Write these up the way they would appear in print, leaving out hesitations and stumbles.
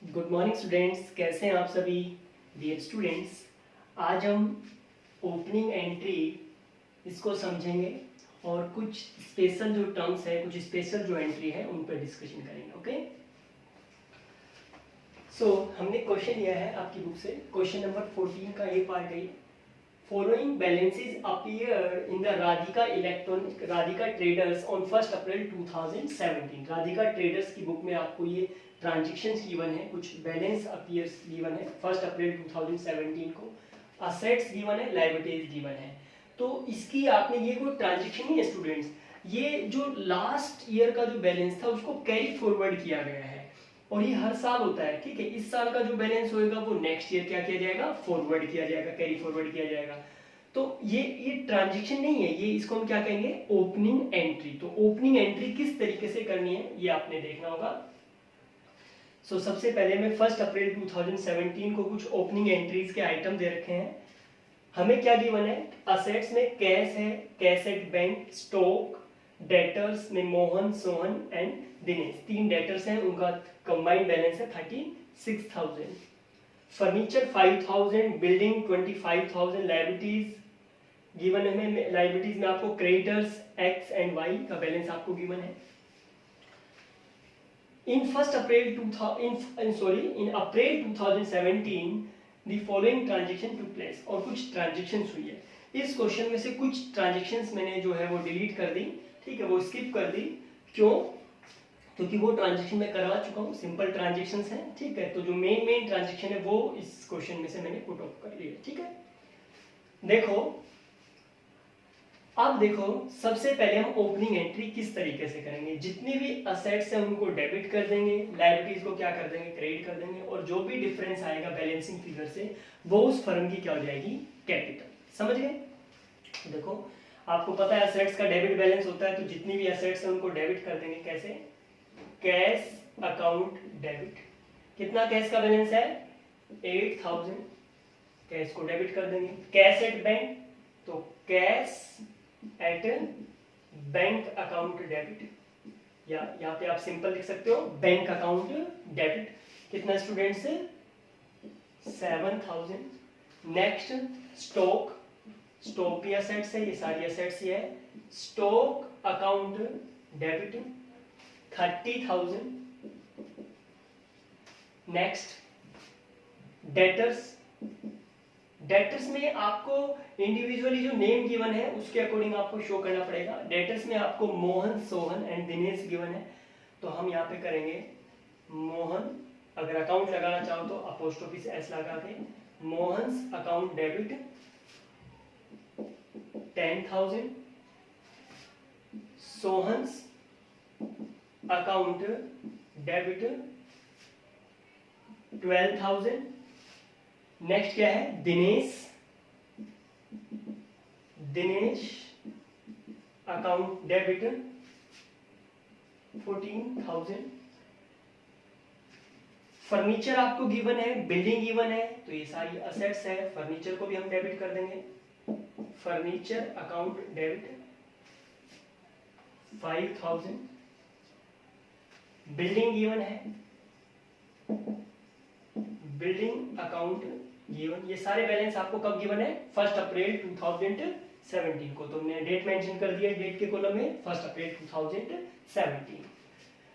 Good morning students, कैसे हैं आप सभी। डियर स्टूडेंट्स, आज हम ओपनिंग एंट्री इसको समझेंगे और कुछ स्पेशल जो टर्म्स है, कुछ स्पेशल जो एंट्री है उन पर डिस्कशन करेंगे। ओके, सो हमने क्वेश्चन लिया है आपकी बुक से, क्वेश्चन नंबर 14 का ये पार्ट है। Following balances appear in the Radhika traders on 1 April 2017। Radhika traders की बुक में आपको ये ट्रांजेक्शन्स गिवन है, कुछ बैलेंस अपीयर्स गिवन है 1 अप्रैल 2017 को, असेट्स गिवन है, लायबिलिटीज गिवन है। तो इसकी आपने, ये कोई ट्रांजेक्शन नहीं है स्टूडेंट्स, ये जो लास्ट ईयर का जो बैलेंस था उसको कैरी फॉरवर्ड किया गया है और ये हर साल होता है। ठीक है, इस साल का जो बैलेंस होएगा वो नेक्स्ट ईयर क्या किया जाएगा, फॉरवर्ड किया जाएगा, कैरी फॉरवर्ड किया जाएगा। तो ये ट्रांजेक्शन नहीं है, ये इसको हम क्या कहेंगे, ओपनिंग एंट्री। तो ओपनिंग एंट्री किस तरीके से करनी है ये आपने देखना होगा। सो सबसे पहले मैं 1 अप्रैल 2017 को कुछ ओपनिंग एंट्रीज के आइटम दे रखे हैं। हमें क्या गिवन है, असेट्स में कैश है, cash at bank, stock, debtors में मोहन, सोहन एंड दिनेश, 3 डेटर्स हैं, उनका कंबाइंड बैलेंस है 36,000। फर्नीचर 5,000, बिल्डिंग 25,000, लायबिलिटीज गिवन है। हमें लायबिलिटीज में आपको क्रेडिटर्स एक्स एंड वाई का बैलेंस आपको गिवन है। In April 2017 the following transaction took place, और कुछ ट्रांजेक्शन्स हुई है। इस क्वेश्चन में से कुछ ट्रांजेक्शन्स मैंने जो है वो डिलीट कर दी, ठीक है, वो स्किप कर दी। क्यों? क्योंकि वो ट्रांजेक्शन मैं करवा चुका हूँ, सिंपल ट्रांजेक्शन्स हैं। ठीक है, तो जो मेन ट्रांजेक्शन है वो इस क्वेश्चन में से मैंने पुट ऑफ कर लिया। ठीक है, देखो अब देखो, सबसे पहले हम ओपनिंग एंट्री किस तरीके से करेंगे। जितनी भी असेट्स हैं उनको डेबिट कर देंगे, लायबिलिटीज को क्या कर देंगे, क्रेडिट कर देंगे, और जो भी डिफरेंस आएगा बैलेंसिंग फिगर से वो उस फर्म की क्या हो जाएगी, कैपिटल। समझ गए? देखो आपको पता है असेट्स का डेबिट बैलेंस होता है, तो जितनी भी असेट्स हैं उनको डेबिट कर देंगे। कैसे? Cash account debit. कितना कैश का बैलेंस है, 8,000, कैश को डेबिट कर देंगे। कैश एट बैंक, तो cash at bank account debit, या यहाँ पे आप सिंपल लिख सकते हो बैंक अकाउंट डेबिट। कितना स्टूडेंट्स, 7,000। नेक्स्ट स्टॉक, स्टॉक भी असेट्स है, ये सारी असेट्स ही है। Stock account debit 30,000। Next debtors, debtors में आपको इंडिविजुअली जो नेम गिवन है उसके अकॉर्डिंग आपको शो करना पड़ेगा। डेटर्स में आपको मोहन, सोहन एंड दिनेश गिवन है, तो हम यहाँ पे करेंगे मोहन, अगर अकाउंट लगाना चाहो तो अपोस्ट्रोफी से एस लगा के, Mohan account debit 10,000, Sohan account debit 12,000। Next क्या है, Dinesh, Dinesh account debit 14,000। Furniture आपको गिवन है, बिल्डिंग गिवन है, तो ये सारी असेट्स है, फर्नीचर को भी हम डेबिट कर देंगे। Furniture account debit 5,000। Building given है, बिल्डिंग अकाउंट गिवन। ये सारे बैलेंस आपको कब गिवन है, 1 अप्रैल 2017 को। तो मैंने डेट मेंशन कर दिया डेट के कॉलम में, 1 अप्रैल 2017।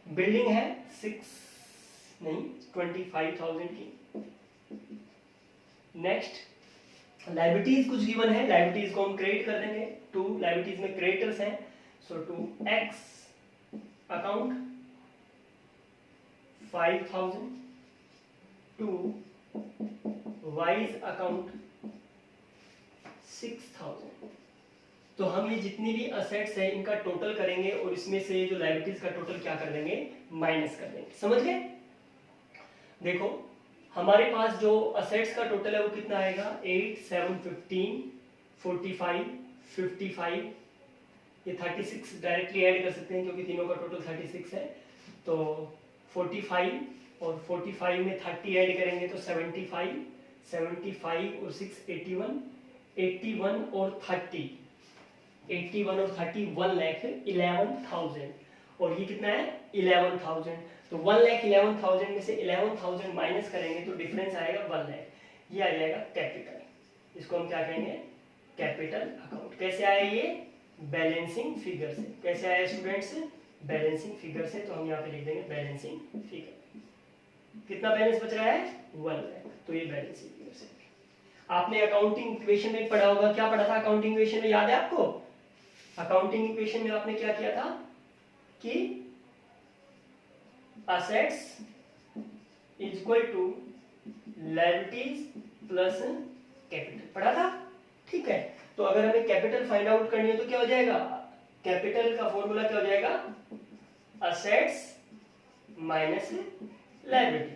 बिल्डिंग है 25,000 की। नेक्स्ट लायबिलिटीज कुछ गिवन है, लायबिलिटीज को हम क्रेडिट कर देंगे। 2 लायबिलिटीज में क्रेडिटर्स हैं, so to X account 5,000, to Y's account 6,000। तो हम ये जितनी भी असेट्स हैं इनका टोटल करेंगे और इसमें से जो लायबिलिटीज का टोटल क्या कर देंगे, माइनस कर देंगे। समझ गए? देखो हमारे पास जो असेट्स का टोटल है वो कितना आएगा, 8, 7, 15, 45, 55, ये 36 डायरेक्टली ऐड कर सकते हैं क्योंकि तीनों का टोटल 36 है। तो 45 और 45 में 30 ऐड करेंगे तो 75, 75 और 6 81, 81 और 30, 81 और 30 1,11,000। और ये कितना है 11,000। तो 1,11,000 में से 11,000 माइनस करेंगे तो डिफरेंस आएगा 1 लाख, ये आ जाएगा कैपिटल। इसको हम क्या कहेंगे, कैपिटल अकाउंट। कैसे आया ये, बैलेंसिंग फिगर से। कैसे आया स्टूडेंट्स, बैलेंसिंग फिगर से। तो हम यहाँ पे लिख देंगे बैलेंसिंग फिगर। कितना बैलेंस बच रहा है 1 लाख, तो ये बैलेंसिंग फिगर से। आपने अकाउंटिंग इक्वेशन में पढ़ा होगा, क्या पढ़ा था अकाउंटिंग इक्वेशन में, याद है आपको? अकाउंटिंग इक्वेशन में आपने क्या किया था कि assets is equal to liabilities plus capital, पढ़ा था, ठीक है। तो अगर हमें कैपिटल फाइंड आउट करनी है तो क्या हो जाएगा, कैपिटल का फॉर्मूला क्या हो जाएगा, असेट्स माइनस लायबिलिटी।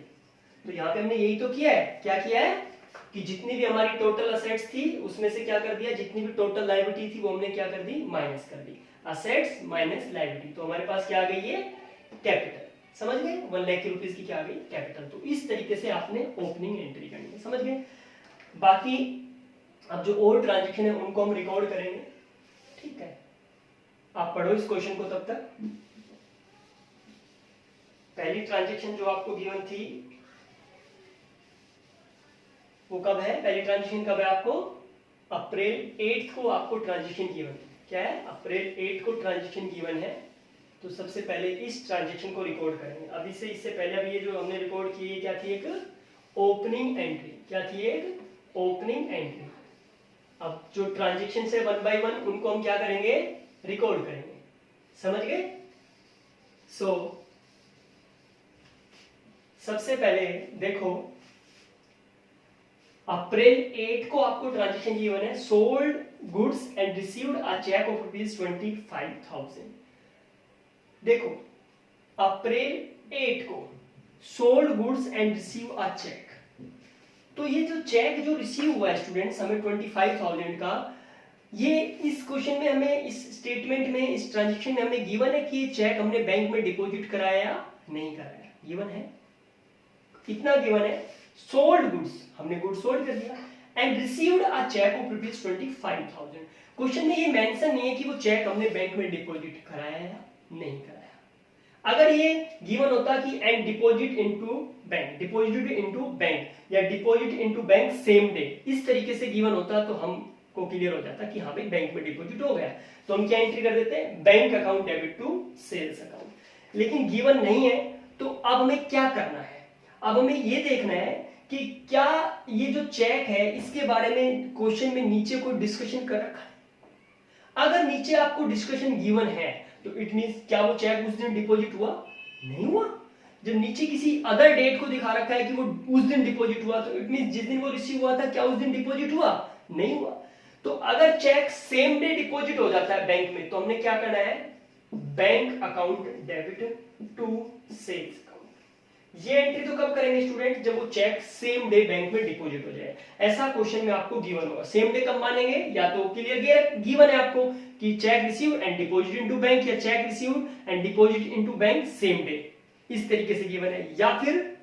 तो यहाँ पे हमने यही तो किया है, क्या किया है कि जितनी भी हमारी टोटल असेट्स थी उसमें से क्या कर दिया, जितनी भी टोटल लायबिलिटी थी वो हमने क्या कर दी, माइनस कर दी। असेट्स माइनस लायबिलिटी, तो हमारे पास क्या आ गई है, कैपिटल। समझ गए, 1 लाख रुपीस की क्या आ गई, कैपिटल। तो इस तरीके से आपने ओपनिंग एंट्री करनी है, समझ गए। बाकी अब जो और ट्रांजेक्शन है उनको हम रिकॉर्ड करेंगे, ठीक है। आप पढ़ो इस क्वेश्चन को तब तक। पहली ट्रांजेक्शन जो आपको गिवन थी वो कब है, पहली ट्रांजेक्शन कब है आपको, अप्रैल 8 को आपको ट्रांजेक्शन गिवन। क्या है, अप्रैल 8 को ट्रांजेक्शन गिवन है। तो सबसे पहले इस ट्रांजेक्शन को रिकॉर्ड करेंगे। अभी से इससे पहले अभी ये जो हमने रिकॉर्ड की है क्या थी, एक ओपनिंग एंट्री। क्या थी, एक ओपनिंग एंट्री। अब जो ट्रांजेक्शन से 1 बाय 1 उनको हम क्या करेंगे, रिकॉर्ड करेंगे, समझ गए। सबसे पहले देखो, अप्रैल 8 को आपको ट्रांजेक्शन गिवन है, sold goods and received a cheque of ₹25,000। देखो अप्रैल 8 को sold goods and receive a cheque, तो ये जो चेक जो रिसीव हुआ है स्टूडेंट्स हमें 25,000 का, ये इस क्वेश्चन में हमें, इस स्टेटमेंट में, इस ट्रांजेक्शन में हमें गिवन है कि चेक हमने बैंक में डिपॉजिट कराया या नहीं कराया, गिवन है। कितना गिवन है, सोल्ड गुड्स, हमने गुड्स सोल्ड कर दिया, and received a cheque of ₹25,000। Question में ये मेंशन नहीं है कि वो चेक हमने बैंक में डिपॉजिट कराया या नहीं कराया। अगर ये गिवन होता कि and deposit into bank, deposited into bank या deposit into bank same day, इस तरीके से गिवन होता तो हमको क्लियर हो जाता कि हाँ भाई बैंक में डिपॉजिट हो गया, तो हम क्या एंट्री कर देते हैं, bank account debit to sales account. लेकिन गिवन नहीं है, तो अब हमें क्या करना है, अब हमें ये देखना है कि क्या ये जो चेक है इसके बारे में क्वेश्चन में नीचे कोई डिस्कशन कर रखा है। अगर नीचे आपको डिस्कशन गिवन है तो इट मींस क्या वो चेक उस दिन डिपॉजिट हुआ, नहीं हुआ। जब नीचे किसी अदर डेट को दिखा रखा है कि वो उस दिन डिपॉजिट हुआ, तो इट मींस जिस दिन वो रिसीव हुआ था क्या उस दिन डिपॉजिट हुआ, नहीं हुआ। तो अगर चेक सेम डे डिपॉजिट हो जाता है बैंक में, तो हमने क्या करना है, bank account debit to sales account. ये एंट्री तो कब करेंगे स्टूडेंट, जब वो चेक सेम डे बैंक में डिपॉजिट हो जाए। ऐसा क्वेश्चन में आपको गिवन होगा, सेम डे कब मानेंगे, या तो क्लियर गिवन है आपको कि cheque receive and deposit into bank, या cheque receive and deposit into bank same day, इस तरीके से गिवन है। या फिर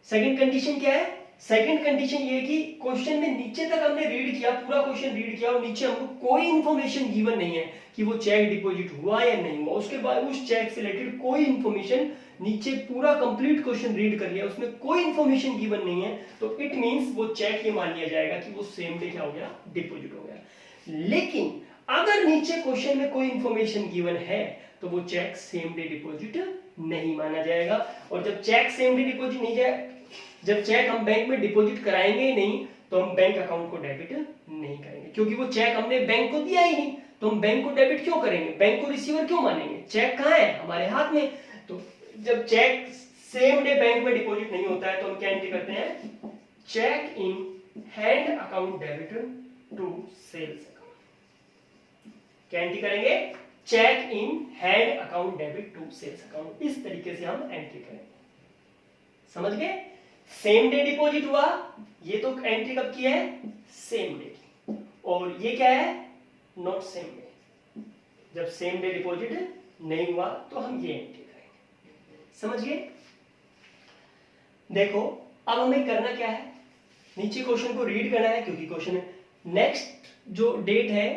सेकंड कंडीशन क्या है, सेकंड कंडीशन ये कि क्वेश्चन में नीचे तक हमने रीड किया, पूरा क्वेश्चन रीड किया और नीचे हमको कोई इंफॉर्मेशन गिवन नहीं है कि वो चेक डिपॉजिट हुआ या नहीं हुआ, उसके बाद उस चेक से रिलेटेड कोई इंफॉर्मेशन, नीचे पूरा कंप्लीट क्वेश्चन रीड कर लिया, उसमें कोई इंफॉर्मेशन गिवन नहीं है, तो इट मींस वो चेक ये मान लिया जाएगा कि वो सेम डे क्या हो गया, डिपॉजिट हो गया। लेकिन अगर नीचे क्वेश्चन में कोई इंफॉर्मेशन गिवन है तो वो चेक सेम डे डिपॉजिट नहीं माना जाएगा। और जब चेक सेम डे डिपॉजिट नहीं जाए, जब चेक हम बैंक में डिपॉजिट कराएंगे नहीं, तो हम बैंक अकाउंट को डेबिट नहीं करेंगे, क्योंकि वो चेक हमने बैंक को दिया ही नहीं, तो हम बैंक को डेबिट क्यों करेंगे, बैंक को रिसीवर क्यों मानेंगे, चेक कहाँ है, हमारे हाथ में। तो जब चेक सेम डे बैंक में डिपॉजिट नहीं होता है तो हम क्या एंट्री करते हैं, cheque in hand account debit to sales account. क्या एंट्री करेंगे, cheque in hand account debit to sales account, इस तरीके से हम एंट्री करेंगे। समझ गए, सेम डे डिपॉजिट हुआ, ये तो एंट्री कब की है, सेम डे की, और ये क्या है, नॉट सेम डे। जब सेम डे डिपॉजिट नहीं हुआ तो हम ये एंट्री करेंगे। समझ गए। देखो अब हमें करना क्या है, नीचे क्वेश्चन को रीड करना है, क्योंकि क्वेश्चन नेक्स्ट जो डेट है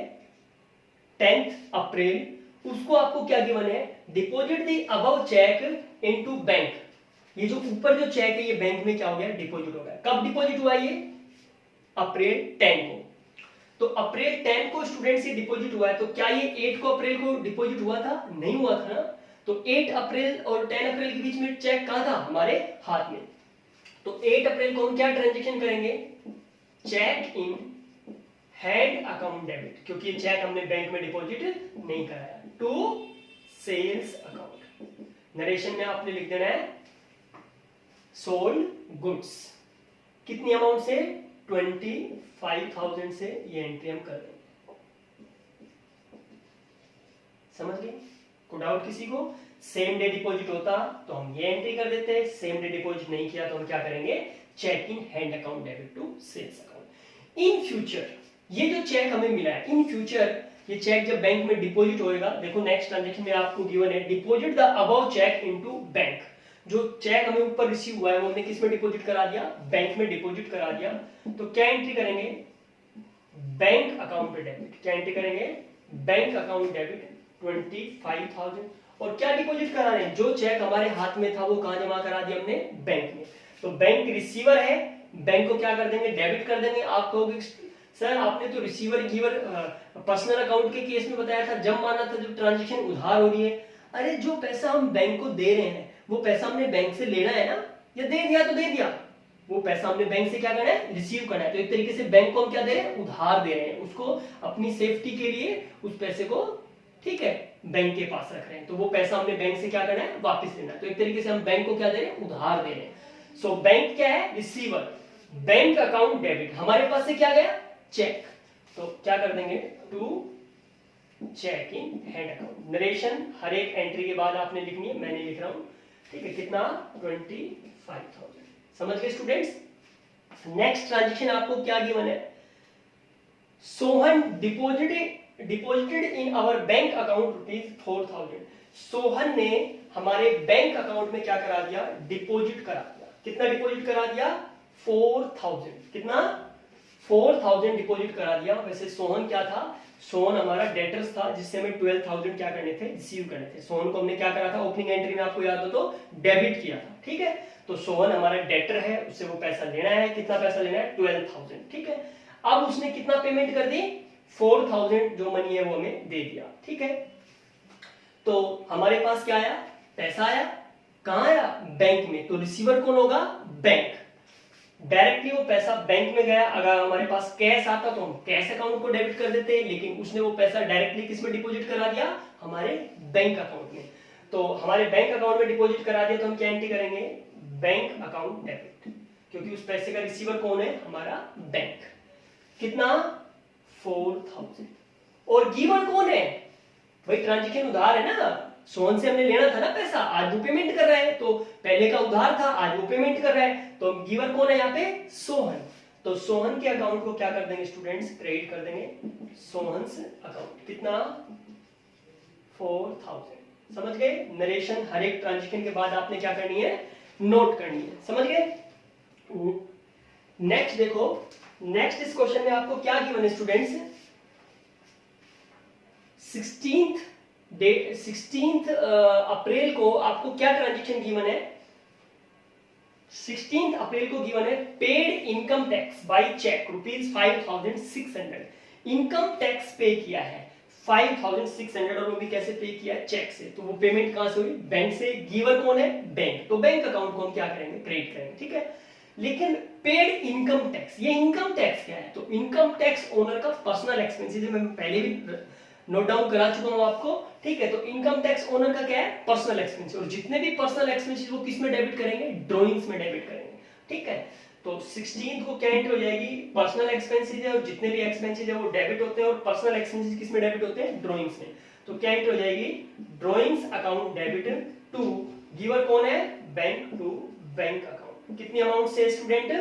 10 अप्रैल, उसको आपको क्या गिवन है, deposit the above cheque into bank. ये जो ऊपर जो चेक है ये बैंक में क्या हो गया, डिपॉजिट हो गया। कब डिपॉजिट हुआ ये, अप्रैल 10 को। तो अप्रैल 10 को स्टूडेंट से डिपॉजिट हुआ है, तो क्या ये 8 को अप्रैल को डिपॉजिट हुआ था, नहीं हुआ था ना। तो 8 अप्रैल और 10 अप्रैल के बीच में चेक कहां था, हमारे हाथ में। तो 8 अप्रैल को हम क्या ट्रांजेक्शन करेंगे, cheque in hand account debit, क्योंकि ये चेक हमने बैंक में डिपॉजिट नहीं कराया, टू सेल्स अकाउंट। नरेशन में आपने लिख देना है सोल्ड गुड्स, कितनी अमाउंट से, 25,000 से ये एंट्री हम कर देंगे। समझ गए, को डाउट किसी को, सेम डे डिपॉजिट होता तो हम ये एंट्री कर देते, सेम डे डिपॉजिट नहीं किया तो हम क्या करेंगे, cheque in hand account debit to sales account. In future ये जो चेक हमें मिला है, इन फ्यूचर ये चेक जब बैंक में डिपॉजिट होएगा, देखो नेक्स्ट ट्रांजेक्शन में आपको गिवन है deposit the above cheque into bank. जो चेक हमें ऊपर रिसीव हुआ है वो हमने किस में डिपॉजिट करा दिया, बैंक में डिपॉजिट करा दिया। तो क्या एंट्री करेंगे, बैंक अकाउंट डेबिट। क्या एंट्री करेंगे, बैंक अकाउंट डेबिट 25,000। और क्या डिपॉजिट करा रहे हैं, जो चेक हमारे हाथ में था वो कहां जमा करा दिया हमने, बैंक में। तो बैंक रिसीवर है, बैंक को क्या कर देंगे, डेबिट कर देंगे। आप कहोगे सर आपने तो रिसीवर गिवर पर्सनल अकाउंट के केस में बताया था, जब माना था जब ट्रांजेक्शन उधार हो रही है। अरे जो पैसा हम बैंक को दे रहे हैं वो पैसा हमने बैंक से लेना है ना, या दे दिया तो दे दिया, वो पैसा हमने बैंक से क्या करना है, रिसीव करना है। तो एक तरीके से बैंक को हम क्या दे रहे हैं, उधार दे रहे हैं, उसको अपनी सेफ्टी के लिए उस पैसे को, ठीक है, बैंक के पास रख रहे हैं। तो वो पैसा हमने बैंक से क्या करना है, वापस लेना है। तो एक तरीके से हम बैंक को क्या दे रहे हैं, उधार दे रहे हैं। सो बैंक क्या है, रिसीवर, बैंक अकाउंट डेबिट, हमारे पास से क्या गया, चेक। तो क्या कर देंगे, to cheque in hand account. Narration हर एक एंट्री के बाद आपने लिखनी है, मैंने लिख रहा हूं, ठीक है, कितना, 25,000। समझ गए स्टूडेंट्स। नेक्स्ट ट्रांजेक्शन आपको क्या गिवन है, Sohan deposited in our bank account ₹4,000। Sohan ने हमारे बैंक अकाउंट में क्या करा दिया, डिपॉजिट करा दिया। कितना डिपॉजिट करा दिया, 4,000। कितना, 4,000 डिपॉजिट करा दिया। वैसे सोहन क्या था, सोहन हमारा डेटर्स था, जिससे हमें 12,000 क्या करने थे, रिसीव करने थे। सोहन को हमने क्या करा था, ओपनिंग एंट्री में आपको याद हो तो डेबिट किया था, ठीक है। तो सोहन हमारा डेटर है, उससे वो पैसा लेना है। कितना पैसा लेना है, 12,000, ठीक है। अब उसने कितना पेमेंट कर दी, 4,000 जो मनी है वो हमें दे दिया, ठीक है। तो हमारे पास क्या आया, पैसा आया, कहां आया, बैंक में। तो रिसीवर कौन होगा, बैंक। डायरेक्टली वो पैसा बैंक में गया। अगर हमारे पास कैश आता तो हम कैश अकाउंट को डेबिट कर देते, लेकिन उसने वो पैसा डायरेक्टली किस में डिपॉजिट करा दिया, हमारे बैंक अकाउंट में। तो हमारे बैंक अकाउंट में डिपॉजिट करा दिया तो हम क्या एंट्री करेंगे, बैंक अकाउंट डेबिट, क्योंकि उस पैसे का रिसीवर कौन है, हमारा बैंक। कितना, 4,000। और गिवर कौन है, भाई ट्रांजेक्शन उधार है ना, सोहन से हमने लेना था ना पैसा, आज वो पेमेंट कर रहा है। तो पहले का उधार था, आज वो पेमेंट कर रहा है। तो गिवर कौन है यहाँ पे, सोहन। तो सोहन के अकाउंट को क्या कर देंगे स्टूडेंट्स, क्रेडिट कर देंगे सोहन्स अकाउंट। कितना, 4,000। समझ गए। नरेशन हर एक ट्रांजेक्शन के बाद आपने क्या करनी है, नोट करनी है। समझ गए। नेक्स्ट देखो, नेक्स्ट इस क्वेश्चन में आपको क्या गिवन है स्टूडेंट्स, 16 अप्रैल को आपको क्या ट्रांजेक्शन गिवन है, 16 अप्रैल को गिवन है paid income tax by cheque ₹5,600। Income tax pay किया है 5,600, और वो भी कैसे पे किया है, चेक से। तो वो पेमेंट कहां से हुई, बैंक से। गिवर कौन है, बैंक। तो बैंक अकाउंट को हम क्या करेंगे, क्रेडिट करेंगे, ठीक है। लेकिन पेड इनकम टैक्स, ये इनकम टैक्स क्या है, तो इनकम टैक्स ओनर का पर्सनल एक्सपेंसेस, मैं पहले भी नोट डाउन करा चुका हूं आपको, ठीक है। तो इनकम टैक्स ओनर का क्या है, पर्सनल एक्सपेंस। और जितने भी पर्सनल एक्सपेंसेस वो किस में डेबिट करेंगे, ड्रॉइंग्स में डेबिट करेंगे, ठीक है। तो 16 को क्या एंट्री हो जाएगी, पर्सनल एक्सपेंसेस है, और जितने भी एक्सपेंसेस है वो डेबिट होते हैं, और पर्सनल एक्सपेंसेस किस में डेबिट होते हैं, ड्रॉइंग्स में। तो क्या एंट्री हो जाएगी, drawings account debit to, giver कौन है, बैंक, टू बैंक अकाउंट। कितनी अमाउंट से स्टूडेंट,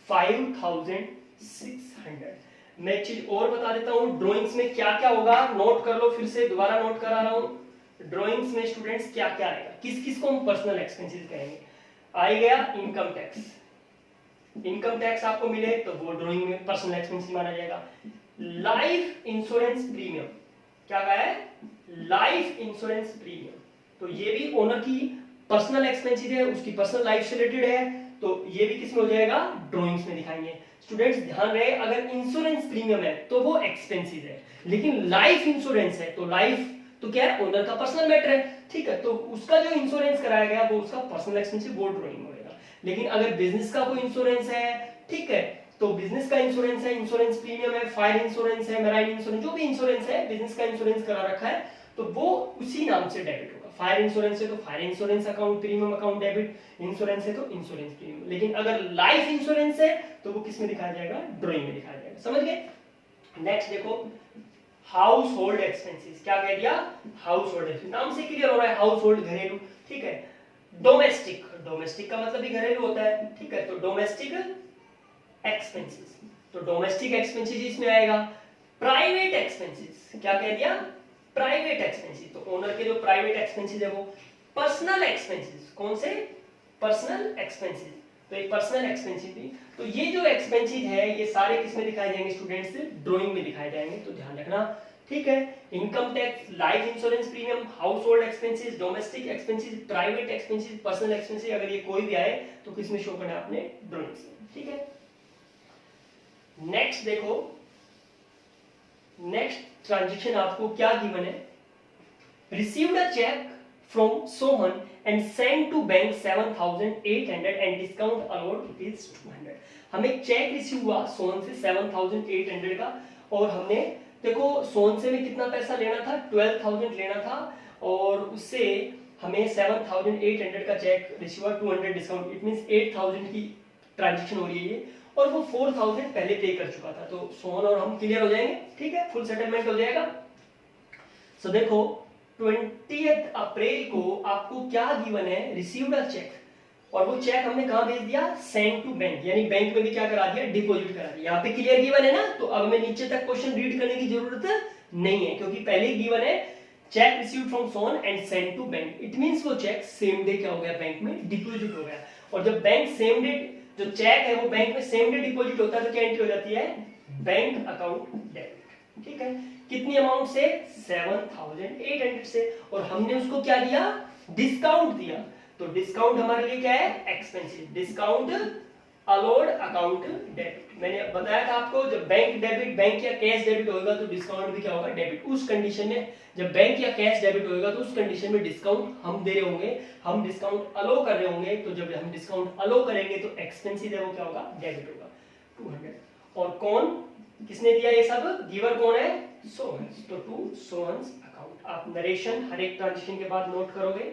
5,600। मैं एक चीज और बता देता हूं, ड्राइंग्स में क्या क्या होगा, नोट कर लो, फिर से दोबारा नोट करा रहा हूं। ड्राइंग्स में स्टूडेंट्स क्या क्या आएगा, किस किस को हम पर्सनल एक्सपेंसेस कहेंगे। आ गया इनकम टैक्स, इनकम टैक्स आपको मिले तो वो ड्राइंग में पर्सनल एक्सपेंसेस माना जाएगा। लाइफ इंश्योरेंस प्रीमियम, क्या कहा है, लाइफ इंश्योरेंस प्रीमियम। तो ये भी ओनर की पर्सनल एक्सपेंसेस है, उसकी पर्सनल लाइफ से रिलेटेड है, तो ये भी किसमें हो जाएगा, ड्राइंग्स में दिखाएंगे। स्टूडेंट्स ध्यान रहे, अगर इंश्योरेंस प्रीमियम है तो वो एक्सपेंसिव है, लेकिन लाइफ इंश्योरेंस है तो लाइफ तो क्या है, ओनर का पर्सनल मैटर है, ठीक है, तो उसका जो इंश्योरेंस कराया गया वो उसका पर्सनल एक्सपेंसिव, वो ड्राइंग होगा। लेकिन अगर बिजनेस का कोई इंश्योरेंस है, ठीक है, तो बिजनेस का इंश्योरेंस है, इंश्योरेंस प्रीमियम है, फायर इंश्योरेंस है, मैराइन इंश्योरेंस, जो भी इंश्योरेंस है, बिजनेस का इंश्योरेंस करा रखा है, तो वो उसी नाम से डेबिट होगा। फायर इंश्योरेंस है तो fire insurance account premium account debit, insurance है तो इंश्योरेंस प्रीमियम। लेकिन अगर लाइफ इंश्योरेंस है तो वो किस में दिखाया जाएगा, ड्राइंग में दिखाया जाएगा। समझ गए। नेक्स्ट देखो, हाउस होल्ड एक्सपेंसेस। क्या कह दिया, हाउस होल्ड एक्सपेंस, नाम से क्लियर हो रहा है, हाउस होल्ड घरेलू, ठीक है। डोमेस्टिक, डोमेस्टिक का मतलब भी घरेलू होता है, ठीक है, तो डोमेस्टिक एक्सपेंसेस, तो डोमेस्टिक एक्सपेंसेस इसमें आएगा। प्राइवेट एक्सपेंसेस, क्या कह दिया, प्राइवेट एक्सपेंसेस, तो ओनर के जो प्राइवेट एक्सपेंसेस है वो। पर्सनल एक्सपेंसेस, कौन से, पर्सनल एक्सपेंसेस, तो एक पर्सनल एक्सपेंसेस भी, तो ये जो एक्सपेंसेस है ये सारे किसमें दिखाए जाएंगे स्टूडेंट्स, ड्राइंग में दिखाए जाएंगे, तो ध्यान रखना, ठीक है। Income tax, life insurance premium, house hold expenses, domestic expenses, private expenses, personal expenses, अगर ये कोई भी आए तो किसमें शो करना है आपने, ड्राइंग से, ठीक है। नेक्स्ट देखो, नेक्स्ट ट्रांजेक्शन आपको क्या गिवन है, received a cheque from Sohan and send to bank 7,800 and discount allowed is 200। हमें एक चेक रिसीव हुआ सोहन से 7,800 का, और हमने देखो सोहन से में कितना पैसा लेना था, 12,000 लेना था, और उससे हमें 7,800 का चेक रिसीव हुआ, 200 डिस्काउंट, इट मींस 8,000 की ट्रांजेक्शन हो रही है ये, और वो 4,000 पहले पे कर चुका था, तो सोहन और हम क्लियर हो जाएंगे, ठीक है, फुल सेटलमेंट हो जाएगा। सो देखो 20 अप्रैल को आपको क्या गिवन है, रिसीव्ड अ चेक, और वो चेक हमने कहां भेज दिया, सेंड टू बैंक, यानी बैंक में भी क्या करा दिया, डिपॉजिट करा दिया। यहाँ पे क्लियर गिवन है ना, तो अब हमें नीचे तक क्वेश्चन रीड करने की जरूरत नहीं है, क्योंकि पहले ही गिवन है cheque received from Sohan and send to bank, it means वो चेक सेम डे क्या हो गया, बैंक में डिपॉजिट हो गया। और जब बैंक सेम डे, जो चेक है वो बैंक में सेम डे डिपॉजिट होता है, तो क्या एंट्री हो जाती है, बैंक अकाउंट डेबिट, ठीक है। कितनी अमाउंट से, 7,800 से, और हमने उसको क्या दिया, डिस्काउंट दिया, तो डिस्काउंट हमारे लिए क्या है, expensive, discount allowed account debit. मैंने बताया था आपको, जब बैंक डेबिट, बैंक या कैश डेबिट होगा तो डिस्काउंट भी क्या होगा, डेबिट। उस कंडीशन में जब बैंक या कैश डेबिट होगा तो उस कंडीशन में डिस्काउंट हम दे रहे होंगे, हम डिस्काउंट अलाउ कर रहे होंगे, तो जब हम डिस्काउंट अलाउ करेंगे तो एक्सपेंसिव है वो क्या होगा, डेबिट होगा, 200। और कौन, किसने दिया ये सब, गिवर कौन है, सोहन, तो टू सोहन्स अकाउंट। आप नरेशन हर एक ट्रांजेक्शन के बाद नोट करोगे,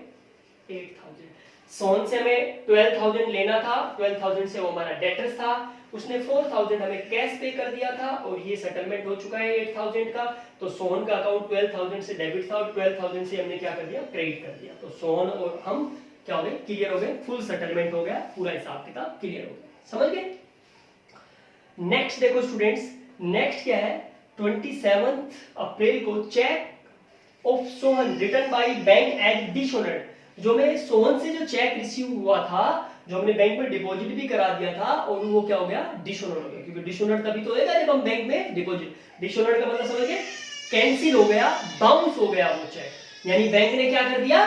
8,000 सोहन से हमें 12,000 लेना था, 12,000 से वो हमारा डेटर्स था, उसने 4,000 हमें कैश पे कर दिया था, और ये सेटलमेंट हो चुका है 8,000 का, तो सोहन का अकाउंट 12,000 से डेबिट था, और 12,000 से हमने क्या कर दिया, क्रेडिट कर दिया, तो सोहन और हम क्या हो गए, क्लियर हो गए, फुल सेटलमेंट हो गया, पूरा हिसाब किताब क्लियर हो गया, समझ गए। नेक्स्ट देखो स्टूडेंट्स, नेक्स्ट क्या है, 27 अप्रैल को cheque of Sohan returned by bank as dishonoured, जो मैं सोहन से जो चेक रिसीव हुआ था, जो हमने बैंक में डिपॉजिट भी करा दिया था, और वो क्या हो गया, डिसऑनर्ड हो गया, क्योंकि डिसऑनर्ड तभी तो होएगा जब हम बैंक में डिपॉजिट, डिसऑनर्ड का मतलब समझिए कैंसिल हो गया, बाउंस हो गया वो चेक, यानी बैंक ने क्या कर दिया,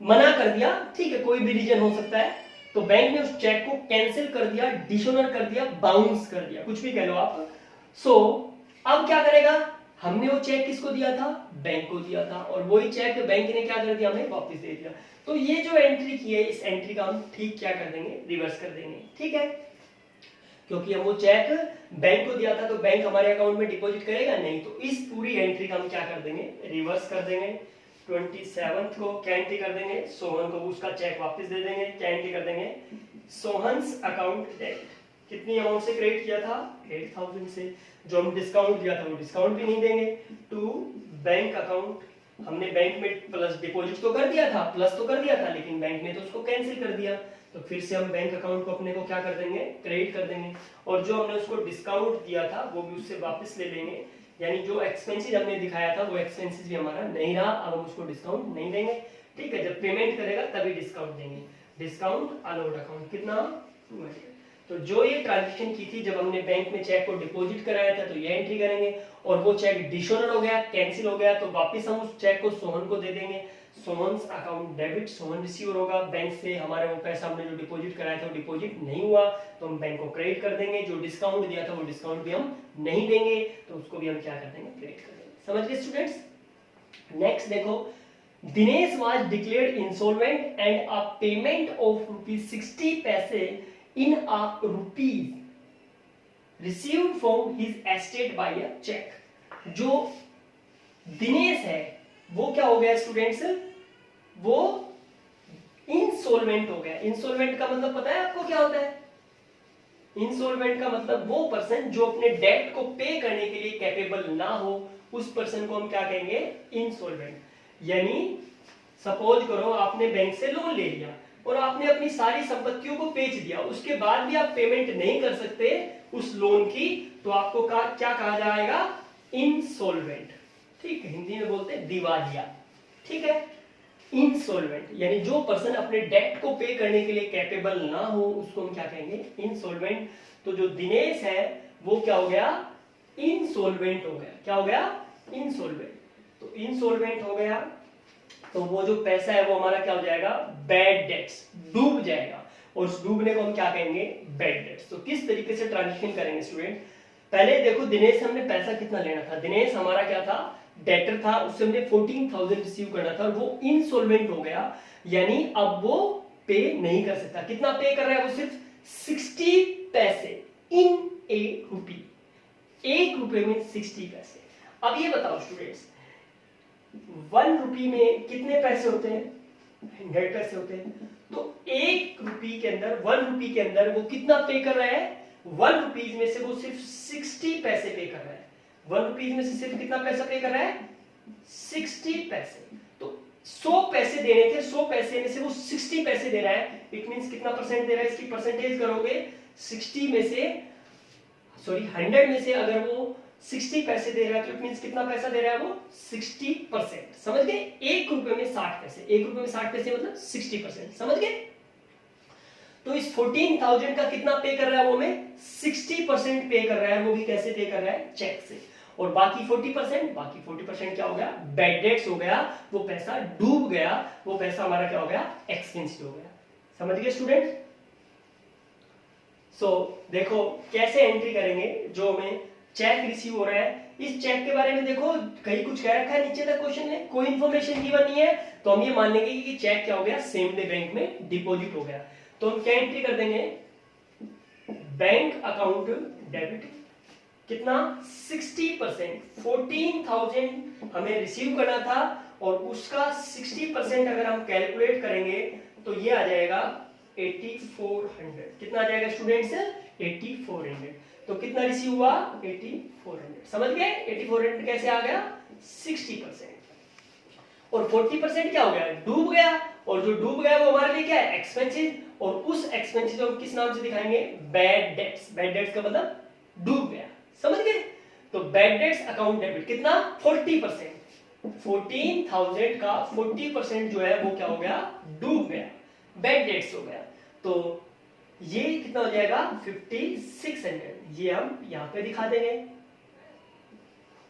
मना कर दिया, ठीक है, कोई भी रीजन हो सकता है, तो बैंक ने उस चेक को कैंसिल कर दिया, डिसऑनर कर दिया, बाउंस कर दिया, कुछ भी कह लो आप। सो अब क्या करेगा, हमने वो चेक किसको दिया था, बैंक को दिया था, और वही चेक बैंक ने क्या कर दिया, हमें वापस दे दिया। तो ये जो एंट्री की है, इस एंट्री का हम ठीक क्या कर देंगे, रिवर्स कर देंगे, ठीक है, क्योंकि हम वो चेक बैंक को दिया था, तो बैंक हमारे अकाउंट में डिपॉजिट करेगा नहीं, तो इस पूरी एंट्री का हम क्या कर देंगे, रिवर्स कर देंगे। 27 को क्या एंट्री कर देंगे, सोहन को उसका चेक वापस दे देंगे, क्या एंट्री कर देंगे, सोहन्स अकाउंट डेबिट, कितनी अमाउंट से क्रेडिट किया था, 8,000 से, जो हम डिस्काउंट दिया था वो डिस्काउंट भी नहीं देंगे, टू बैंक अकाउंट, हमने बैंक में प्लस डिपॉजिट तो कर दिया था, प्लस तो कर दिया था, लेकिन बैंक ने तो उसको कैंसिल कर दिया, तो फिर से हम बैंक अकाउंट को अपने को क्या कर देंगे, क्रेडिट कर देंगे, और जो हमने उसको डिस्काउंट दिया था वो भी उससे वापस ले लेंगे, यानी जो एक्सपेंसेस हमने दिखाया था वो एक्सपेंसेस भी हमारा नहीं रहा, अब हम उसको डिस्काउंट नहीं देंगे, ठीक है, जब पेमेंट करेगा तभी डिस्काउंट देंगे, डिस्काउंट अलाउड अकाउंट कितना, 200। तो जो ये ट्रांजेक्शन की थी जब हमने बैंक में चेक को डिपॉजिट कराया था तो ये एंट्री करेंगे, और वो चेक डिसऑनर हो गया, कैंसिल हो गया, तो वापस हम उस चेक को सोहन को दे देंगे। Sohan's account debit, Sohan receiver होगा, बैंक से हमारे वो पैसा हमने जो डिपॉजिट कराया था वो डिपॉजिट नहीं हुआ तो हम बैंक को क्रेडिट कर देंगे। जो डिस्काउंट दिया था वो डिस्काउंट भी हम नहीं देंगे तो उसको भी हम क्या कर देंगे, क्रेडिट कर देंगे। समझ गए स्टूडेंट्स? नेक्स्ट देखो, Dinesh was declared insolvent and a payment of ₹60 पैसे in a rupees received from his estate by a cheque. जो दिनेश है वो क्या हो गया स्टूडेंट्स, वो इंसॉल्वेंट हो गया। इंसॉल्वेंट का मतलब पता है आपको क्या होता है? इंसॉल्वेंट का मतलब वो पर्सन जो अपने डेट को पे करने के लिए कैपेबल ना हो, उस पर्सन को हम क्या कहेंगे, इंसॉल्वेंट। यानी सपोज करो आपने बैंक से लोन ले लिया और आपने अपनी सारी संपत्तियों को बेच दिया, उसके बाद भी आप पेमेंट नहीं कर सकते उस लोन की, तो आपको क्या कहा जाएगा, इंसॉल्वेंट। ठीक है, हिंदी में बोलते हैं दिवालिया। ठीक है, इंसॉल्वेंट यानी जो पर्सन अपने डेट को पे करने के लिए कैपेबल ना हो उसको हम क्या कहेंगे, इंसॉल्वेंट। तो जो दिनेश है वो क्या हो गया, इंसॉल्वेंट हो गया। क्या हो गया, इंसॉल्वेंट। तो इंसॉल्वेंट हो गया तो वो जो पैसा है वो हमारा क्या हो जाएगा, बैड डेट्स, डूब जाएगा, और उस डूबने को हम क्या कहेंगे, बैड डेट्स। तो किस तरीके से ट्रांजेक्शन करेंगे स्टूडेंट, पहले देखो दिनेश हमने पैसा कितना लेना था, दिनेश हमारा क्या था, डेटर था, उससे हमने 14,000 रिसीव करना था और वो इंसॉल्वेंट हो गया, यानी अब वो पे नहीं कर सकता। कितना पे कर रहा है वो, सिर्फ 60 पैसे इन ए रुपी, 1 रुपए में 60 पैसे। अब ये बताओ स्टूडेंट्स, 1 रुपी में कितने पैसे होते हैं, 100 पैसे होते हैं। तो 1 रुपी के अंदर, 1 रुपी के अंदर वो कितना पे कर रहा है, 1 रुपीज में से वो सिर्फ 60 पैसे पे कर रहा है। 1 रुपीज में से सिर्फ कितना पैसा पे कर रहा है, 60 पैसे। तो 100 पैसे देने थे, 100 पैसे में से वो 60 पैसे दे रहा है। इट मींस कितना परसेंट दे रहा है, इसकी परसेंटेज करोगे 60 में से, सॉरी 100 में से अगर वो 60 पैसे दे रहा है तो इट मींस कितना पैसा दे रहा है वो, 60%। समझ गए, 1 रुपए में 60 पैसे, 1 रुपए में 60 पैसे मतलब 60%। समझ गए? तो इस 14,000 का कितना पे कर रहा है वो, हमें 60% पे कर रहा है, वो भी कैसे पे कर रहा है, चेक से। और बाकी 40% क्या हो गया, बैड डेट्स हो गया, वो पैसा डूब गया, वो पैसा हमारा क्या हो गया, एक्सपेंसिव हो गया। समझ गए स्टूडेंट? सो देखो कैसे एंट्री करेंगे, जो हमें चेक रिसीव हो रहा है, इस चेक के बारे में देखो कहीं कुछ कह रखा है नीचे तक क्वेश्चन में, कोई इंफॉर्मेशन गिवन नहीं है, तो हम ये मान लेंगे कि चेक क्या हो गया, सेम डे बैंक में डिपॉजिट हो गया। तो हम क्या एंट्री कर देंगे, बैंक अकाउंट डेबिट, कितना, 60%, 14,000 हमें रिसीव करना था और उसका 60% अगर हम कैलकुलेट करेंगे तो ये आ जाएगा 8400। कितना आ जाएगा स्टूडेंट्स, 8400। तो कितना रिसीव हुआ, 8400। समझ गए, 8400 कैसे आ गया, 60%। और 40% क्या हो गया, डूब गया, और जो डूब गया वो हमारे लिए क्या है, एक्सपेंसिव, और उस एक्सपेंसिव को हम किस नाम से दिखाएंगे, बैड डेट्स। बैड डेट्स का मतलब डूब गया। समझ गए? तो बैड डेट्स अकाउंट डेबिट कितना, 40%, 14,000 का 40% जो है वो क्या हो गया, डूब गया, बैड डेट्स हो गया। तो ये कितना हो जाएगा, 5600। ये हम यहाँ पे दिखा देंगे।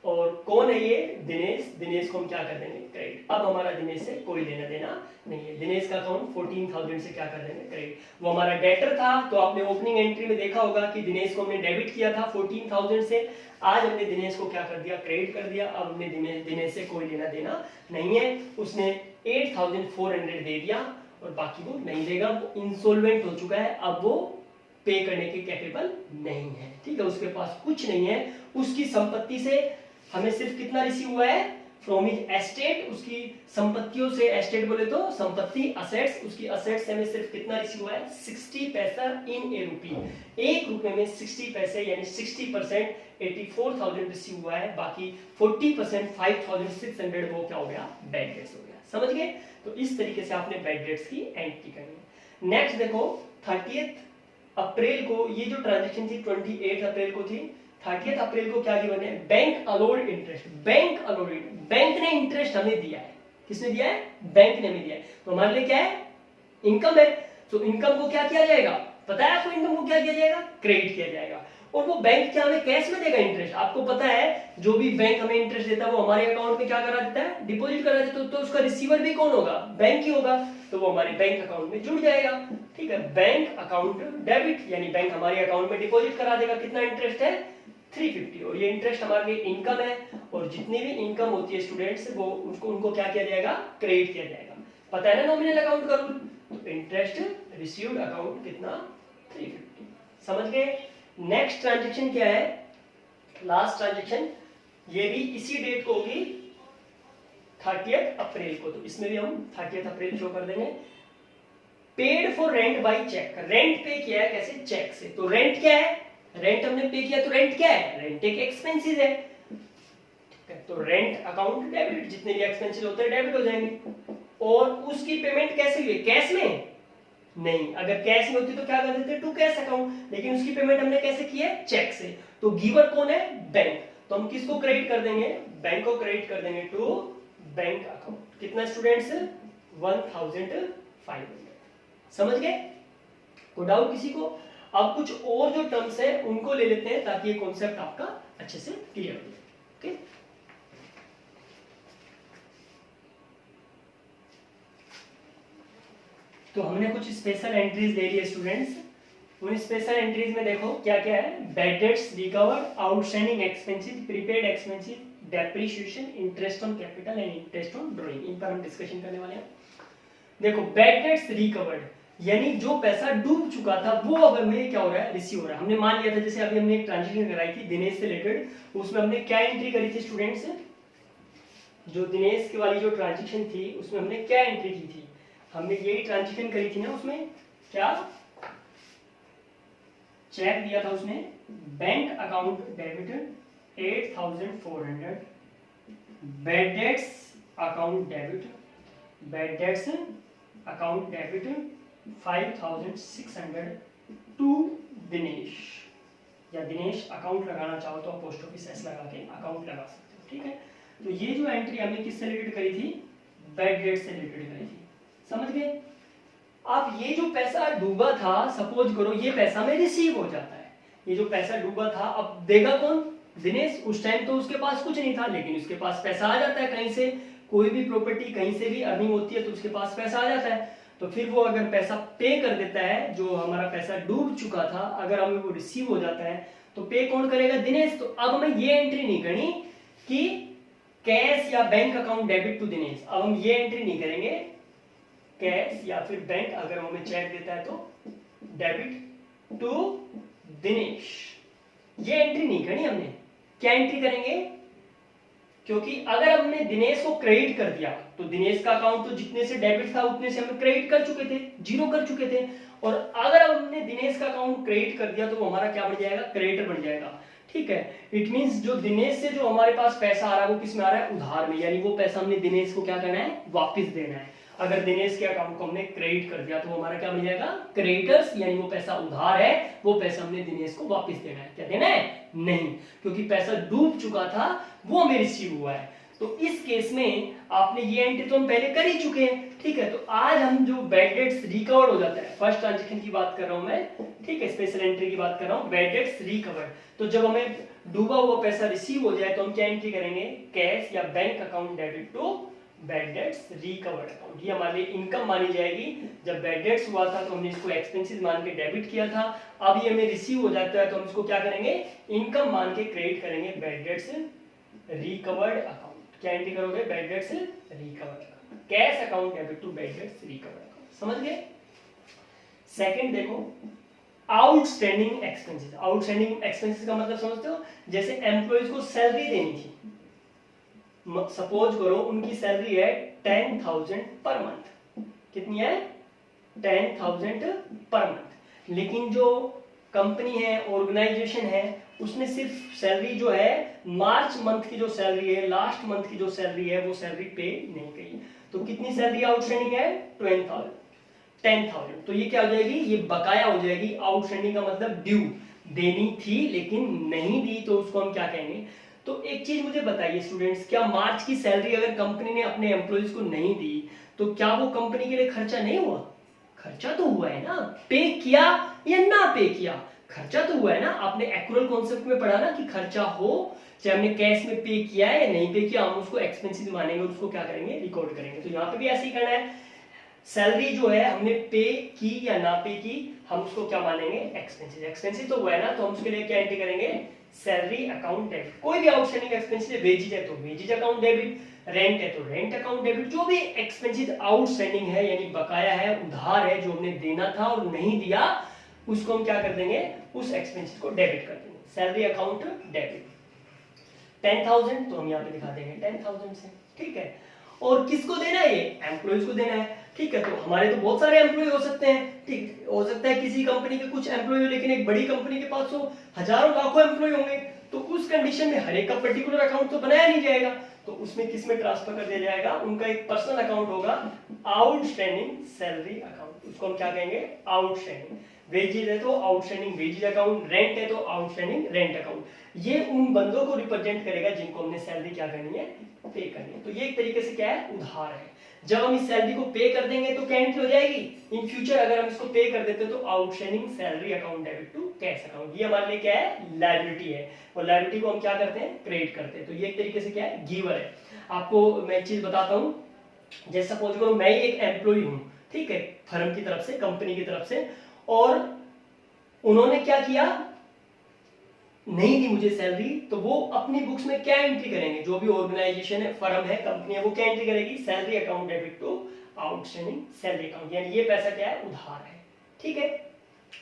और कौन है ये, दिनेश। दिनेश को हम क्या कर देंगे, क्रेडिट। अब हमारा दिनेश से कोई लेना देना नहीं है, दिनेश का अकाउंट 14,000 से क्या कर देंगे, क्रेडिट। वो हमारा डेटर था, तो आपने ओपनिंग एंट्री में देखा होगा कि दिनेश को हमने डेबिट किया था 14,000 से, आज हमने दिनेश को क्या कर दिया, क्रेडिट कर दिया। अब हमने दिनेश से कोई लेना देना नहीं है, उसने 8,400 दे दिया और बाकी वो नहीं देगा, वो इंसॉल्वेंट हो चुका है, अब वो पे करने के कैपेबल नहीं है। ठीक है, उसके पास कुछ नहीं है, उसकी संपत्ति से हमें सिर्फ कितना रिसीव हुआ है, फ्रॉम हिज एस्टेट, उसकी संपत्तियों से, एस्टेट बोले तो संपत्ति, असेट्स, उसकी असेट्स से हमें सिर्फ कितना रिसीव हुआ है, 60 पैसा इन ए रुपी, 1 रुपए में 60 पैसे, यानी 60%, 84,000 रिसीव हुआ है। बाकी 40% 5,600 वो क्या हो गया, बैड डेट्स हो गया। समझ गए? तो इस तरीके से आपने बैड डेट्स की एंट्री करनी है। नेक्स्ट देखो, 30 अप्रैल को ये जो ट्रांजेक्शन थी 28 अप्रैल को थी, 30 अप्रैल को क्या गिवन है, bank allowed interest. Bank allowed, bank ने इंटरेस्ट हमें दिया है। किसने दिया है, बैंक ने हमें दिया है। तो हमारे लिए क्या है, इनकम है। तो इनकम को क्या किया जाएगा, पता है आपको इनकम को क्या किया जाएगा, क्रेडिट किया जाएगा। और वो बैंक क्या हमें कैश में देगा इंटरेस्ट, आपको पता है जो भी बैंक हमें इंटरेस्ट देता है वो हमारे अकाउंट में क्या करा देता है, डिपॉजिट करा देता है, तो उसका रिसीवर भी कौन होगा, बैंक ही होगा, तो वो हमारे बैंक अकाउंट में जुड़ जाएगा। ठीक है, बैंक अकाउंट डेबिट, यानी बैंक हमारे अकाउंट में डिपॉजिट करा देगा, कितना इंटरेस्ट है 350, और ये इंटरेस्ट हमारे लिए इनकम है, और जितनी भी इनकम होती है स्टूडेंट्स वो उनको क्या किया जाएगा, क्रेडिट किया जाएगा। पता है ना नॉमिनल अकाउंट का रूल, तो इंटरेस्ट रिसीव्ड अकाउंट कितना 350, समझ गए। नेक्स्ट ट्रांजैक्शन क्या है, लास्ट ट्रांजैक्शन, ये भी इसी डेट को होगी 30 अप्रैल को, तो इसमें भी हम 30 अप्रैल शो कर देंगे। Paid for rent by cheque, rent pay किया है कैसे, चेक से। तो रेंट क्या है, रेंट हमने पे किया, तो रेंट क्या है, रेंट एक एक्सपेंसेस है, तो रेंट अकाउंट डेबिट, जितने भी एक्सपेंसेस होते हैं डेबिट हो जाएंगे। और उसकी पेमेंट कैसे हुई, कैश में नहीं, अगर कैश में होती तो क्या कर देते टू कैश अकाउंट, लेकिन उसकी पेमेंट हमने कैसे की है, चेक से। तो गिवर कौन है, बैंक, तो हम किसको क्रेडिट कर देंगे, बैंक को क्रेडिट कर देंगे टू बैंक अकाउंट। कितना स्टूडेंट्स, 1500, समझ गए, कोई डाउट किसी को। अब कुछ और जो टर्म्स है उनको ले लेते हैं ताकि ये कॉन्सेप्ट आपका अच्छे से क्लियर हो जाए। ओके, तो हमने कुछ स्पेशल एंट्रीज ले लिए स्टूडेंट्स, उन स्पेशल एंट्रीज में देखो क्या क्या है, bad debts recovered, outstanding expenses, prepaid expenses, depreciation, interest on capital and interest on drawing, इन पर हम डिस्कशन करने वाले हैं। देखो बैड डेट्स रिकवर्ड, यानी जो पैसा डूब चुका था वो अब हमें क्या हो रहा है, रिसीव हो रहा है। हमने मान लिया था, जैसे अभी हमने एक ट्रांजैक्शन कराई थी दिनेश से रिलेटेड, उसमें हमने क्या एंट्री करी थी स्टूडेंट्स, जो दिनेश की वाली जो ट्रांजैक्शन थी उसमें हमने क्या एंट्री की थी, हमने यही ट्रांजैक्शन करी थी ना, उसमें क्या चेक दिया था उसने, bank account debit 8400, bad debts account debit, bad debts account debit 5600 to Dinesh, या दिनेश अकाउंट लगाना चाहो तो पोस्ट ऑफिस एस लगा के अकाउंट लगा सकते हो। ठीक है, तो ये जो एंट्री हमने किससे रिलेटेड करी थी, बैड डेट से रिलेटेड करी थी, समझ गए। अब ये जो पैसा डूबा था, सपोज करो ये पैसा में रिसीव हो जाता है, ये जो पैसा डूबा था अब देगा कौन, दिनेश। उस टाइम तो उसके पास कुछ नहीं था, लेकिन उसके पास पैसा आ जाता है कहीं से, कोई भी प्रॉपर्टी कहीं से भी अर्निंग होती है तो उसके पास पैसा आ जाता है, तो फिर वो अगर पैसा पे कर देता है, जो हमारा पैसा डूब चुका था अगर हमें वो रिसीव हो जाता है तो पे कौन करेगा, दिनेश। तो अब हमें ये एंट्री नहीं करनी कि कैश या bank account debit to Dinesh, अब हम ये एंट्री नहीं करेंगे, कैश या फिर बैंक अगर हमें चेक देता है तो डेबिट टू दिनेश, ये एंट्री नहीं करनी हमने। क्या एंट्री करेंगे, क्योंकि अगर हमने दिनेश को क्रेडिट कर दिया तो दिनेश का अकाउंट तो जितने से डेबिट था उतने से हम क्रेडिट कर चुके थे, जीरो कर चुके थे, और अगर हमने दिनेश का अकाउंट क्रेडिट कर दिया तो वो हमारा क्या बन जाएगा, क्रेडिटर बन जाएगा। ठीक है, इट मींस जो दिनेश से जो हमारे पास पैसा आ रहा है वो किस में आ रहा है, उधार में, यानी वो पैसा हमने दिनेश को क्या करना है, वापस देना है। अगर दिनेश के अकाउंट को हमने क्रेडिट कर दिया तो वो हमारा क्या बन जाएगा, क्रेडिटर्स, यानी वो पैसा उधार है, वो पैसा हमने दिनेश को वापस देना है। क्या देना है, नहीं, क्योंकि पैसा डूब चुका था वो हमें रिसीव हुआ है। तो इस केस में आपने ये एंट्री तो हम पहले कर ही चुके हैं। ठीक है, तो आज हम जो बैड डेट्स रिकवर्ड हो जाता है, फर्स्ट ट्रांजैक्शन की बात कर रहा हूं मैं, ठीक है, स्पेशल एंट्री की बात कर रहा हूं, बैड डेट्स रिकवर्ड। तो जब हमें डूबा हुआ पैसा रिसीव हो जाए तो हम क्या एंट्री करेंगे, कैश या bank account debit to bad debts recovered account, ये हमारे लिए इनकम मानी जाएगी। जब बैड डेट्स हुआ था तो हमने इसको एक्सपेंसेस मान के डेबिट किया था, अब ये हमें रिसीव हो जाता है तो हम इसको क्या करेंगे, इनकम मान के क्रेडिट करेंगे, बैड डेट्स रिकवर्ड अकाउंट। क्या एंट्री करोगे, bad debts recovered, cash account debit to bad debts recovered account, समझ गए। सेकंड देखो, आउटस्टैंडिंग एक्सपेंसेस। आउटस्टैंडिंग एक्सपेंसेस का मतलब समझते हो, जैसे एम्प्लॉइज को सैलरी देनी थी, सपोज करो उनकी सैलरी है 10,000 पर मंथ, कितनी है, 10,000 पर मंथ, लेकिन जो कंपनी है, ऑर्गेनाइजेशन है, उसने सिर्फ सैलरी जो है मार्च मंथ की जो सैलरी है, लास्ट मंथ की जो सैलरी है, वो सैलरी पे नहीं की, तो कितनी सैलरी आउटस्टैंडिंग है, 10,000। तो ये क्या हो जाएगी, ये बकाया हो जाएगी। आउटस्टैंडिंग का मतलब ड्यू, देनी थी लेकिन नहीं दी, तो उसको हम क्या कहेंगे। तो एक चीज मुझे बताइए स्टूडेंट्स, क्या मार्च की सैलरी अगर कंपनी ने अपने एम्प्लॉइज को नहीं दी तो क्या वो कंपनी के लिए खर्चा नहीं हुआ, खर्चा तो हुआ है ना, पे किया या ना पे किया, खर्चा तो हुआ है ना। आपने एक्रूअल कॉन्सेप्ट में पढ़ा ना कि खर्चा हो चाहे हमने कैश में पे किया है या नहीं पे किया, हम उसको एक्सपेंसेस मानेंगे, उसको क्या करेंगे, रिकॉर्ड करेंगे। तो यहाँ पे भी ऐसे ही करना है, सैलरी जो है हमने पे की या ना पे की, हम उसको क्या मानेंगे, एक्सपेंसेस। एक्सपेंसेस तो हुआ है ना, तो हम उसके लिए क्या एंट्री करेंगे, सैलरी अकाउंट डेबिट। कोई भी आउटस्टैंडिंग एक्सपेंसेस है, वेजेज है तो वेजेज अकाउंट डेबिट, रेंट है तो रेंट अकाउंट डेबिट, जो भी एक्सपेंसेस आउटस्टैंडिंग है यानी बकाया है, उधार है, जो हमने देना था और नहीं दिया, उसको हम क्या कर देंगे, उस एक्सपेंसेस को डेबिट कर देंगे, सैलरी अकाउंट डेबिट। 10,000 तो हम यहाँ पे दिखा देंगे 10,000 से, ठीक है। और किसको देना है, ये एम्प्लॉइज को देना है, ठीक है। तो हमारे तो बहुत सारे एम्प्लॉय हो सकते हैं, ठीक, हो सकता है किसी कंपनी के कुछ एम्प्लॉय हो, लेकिन एक बड़ी कंपनी के पास तो हजारों लाखों एम्प्लॉय होंगे, तो उस कंडीशन में हर एक का पर्टिकुलर अकाउंट तो बनाया नहीं जाएगा, तो उसमें किस में ट्रांसफर कर दिया जाएगा, उनका एक पर्सनल अकाउंट होगा, आउटस्टैंडिंग सैलरी अकाउंट, उसको हम क्या कहेंगे, आउटस्टैंडिंग। वेजेज है तो आउटस्टैंडिंग वेजेज अकाउंट, रेंट है तो आउटस्टैंडिंग रेंट अकाउंट। ये उन बंदों को रिप्रेजेंट करेगा जिनको हमने सैलरी क्या करनी है, पे करनी है। तो ये एक तरीके से क्या है, उधार है। जब हम इस सैलरी को पे कर देंगे तो क्या एंट्री हो जाएगी, इन फ्यूचर अगर हम इसको पे कर देते तो outstanding salary account debit to cash account, ये हमारे लिए क्या है, लायबिलिटी है, और लायबिलिटी को हम क्या करते हैं, क्रेडिट करते हैं। तो ये एक तरीके से क्या है, गिवर है। आपको मैं एक चीज बताता हूँ, जैसे सपोज करो मैं एक एम्प्लॉय हूँ, ठीक है, फर्म की तरफ से, कंपनी की तरफ से, और उन्होंने क्या किया, नहीं दी मुझे सैलरी, तो वो अपनी बुक्स में क्या एंट्री करेंगे, जो भी ऑर्गेनाइजेशन है, फर्म है, कंपनी है, वो क्या एंट्री करेगी, salary account debit to outstanding salary account, यानी ये पैसा क्या है, उधार है, ठीक है।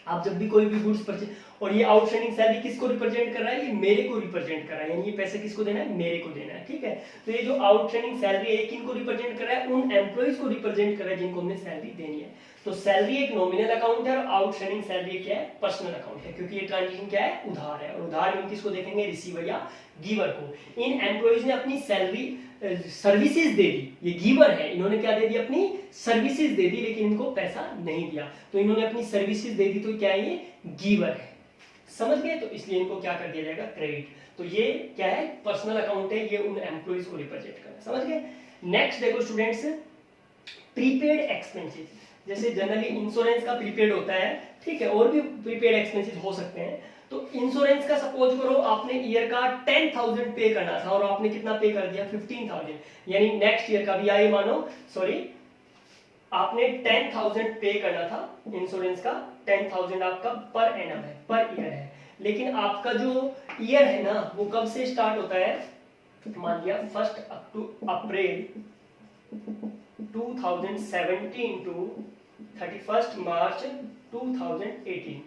आप जब भी कोई भी गुड्स परचेज, और ये आउटस्टैंडिंग सैलरी किसको रिप्रेजेंट कर रहा है, ये मेरे को रिप्रेजेंट कर रहा है, यानी ये पैसा किसको देना है, मेरे को देना है, ठीक है। तो ये जो आउटस्टैंडिंग सैलरी है किनको रिप्रेजेंट कर रहा है, उन एम्प्लॉइज को रिप्रेजेंट कर रहा है जिनको हमने सैलरी देनी है। तो सैलरी एक नॉमिनल अकाउंट है और आउटस्टैंडिंग सैलरी क्या है, पर्सनल अकाउंट है, क्योंकि ये ट्रांजेक्शन क्या है, उधार है, और उधार में किसको देखेंगे, रिसीवर या गिवर को। इन एम्प्लॉइज ने अपनी सैलरी सर्विसेज दे दी, ये गिवर है, इन्होंने क्या दे दी, अपनी सर्विसेज दे दी, लेकिन इनको पैसा नहीं दिया, तो इन्होंने अपनी सर्विसेज दे दी, तो क्या है, ये गिवर है, समझ गए। तो इसलिए इनको क्या कर दिया जाएगा, क्रेडिट। तो ये क्या है, पर्सनल अकाउंट है, ये उन एम्प्लॉइज को रिप्रेजेंट कर रहा है, समझ गए। नेक्स्ट देखो स्टूडेंट्स, प्रीपेड एक्सपेंसेस, जैसे जनरली इंश्योरेंस का प्रीपेड होता है, ठीक है, और भी प्रीपेड एक्सपेंसेस हो सकते हैं। तो इंश्योरेंस का सपोज करो आपने ईयर का 10,000 पे करना था और आपने कितना पे कर दिया, 15,000, यानी नेक्स्ट ईयर का भी, आइए मानो, सॉरी, आपने 10,000 पे करना था इंश्योरेंस का, 10,000 आपका पर एनम है, पर ईयर है, लेकिन आपका जो ईयर है ना, वो कब से स्टार्ट होता है, मान लिया 1 अप्रैल 2017 टू 31 मार्च 2018,